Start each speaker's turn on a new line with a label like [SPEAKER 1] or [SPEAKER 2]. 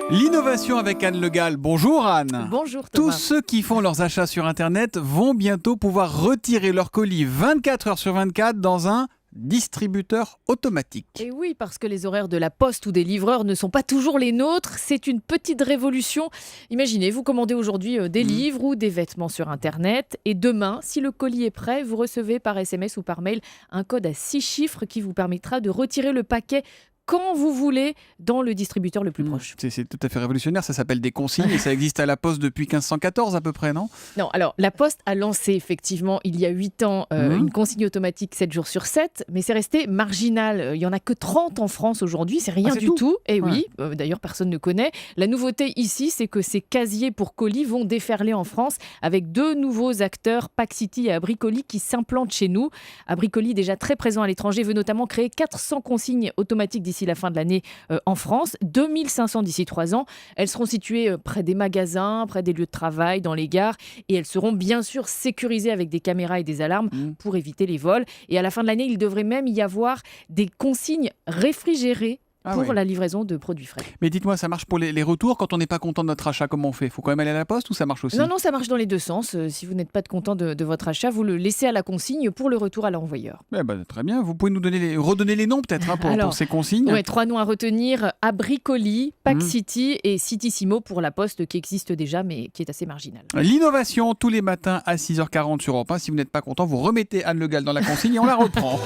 [SPEAKER 1] L'innovation avec Anne Le Gall. Bonjour Anne.
[SPEAKER 2] Bonjour Thomas.
[SPEAKER 1] Tous ceux qui font leurs achats sur Internet vont bientôt pouvoir retirer leur colis 24 heures sur 24 dans un distributeur automatique.
[SPEAKER 2] Et oui, parce que les horaires de la poste ou des livreurs ne sont pas toujours les nôtres. C'est une petite révolution. Imaginez, vous commandez aujourd'hui des livres ou des vêtements sur Internet. Et demain, si le colis est prêt, vous recevez par SMS ou par mail un code à 6 chiffres qui vous permettra de retirer le paquet quand vous voulez dans le distributeur le plus proche.
[SPEAKER 1] C'est tout à fait révolutionnaire, ça s'appelle des consignes et ça existe à la Poste depuis 1514 à peu près, non ?
[SPEAKER 2] Non, alors la Poste a lancé effectivement il y a 8 ans une consigne automatique 7 jours sur 7, mais c'est resté marginal. Il n'y en a que 30 en France aujourd'hui, c'est rien du tout. Et oui, d'ailleurs personne ne connaît. La nouveauté ici, c'est que ces casiers pour colis vont déferler en France avec 2 nouveaux acteurs, Packcity et Abricoli, qui s'implantent chez nous. Abricoli, déjà très présent à l'étranger, veut notamment créer 400 consignes automatiques d'ici la fin de l'année en France, 2500 d'ici 3 ans. Elles seront situées près des magasins, près des lieux de travail, dans les gares, et elles seront bien sûr sécurisées avec des caméras et des alarmes pour éviter les vols. Et à la fin de l'année, il devrait même y avoir des consignes réfrigérées pour la livraison de produits frais.
[SPEAKER 1] Mais dites-moi, ça marche pour les retours quand on n'est pas content de notre achat, comment on fait ? Il faut quand même aller à la poste ou ça marche aussi ?
[SPEAKER 2] Non, ça marche dans les deux sens. Si vous n'êtes pas content de votre achat, vous le laissez à la consigne pour le retour à l'envoyeur.
[SPEAKER 1] Très bien, vous pouvez nous redonner les noms peut-être pour ces consignes ?
[SPEAKER 2] Oui, 3 noms à retenir, Abricoli, Packcity et Citissimo pour la poste qui existe déjà mais qui est assez marginale.
[SPEAKER 1] L'innovation tous les matins à 6h40 sur Europe 1. Si vous n'êtes pas content, vous remettez Anne Le Gall dans la consigne et on la reprend.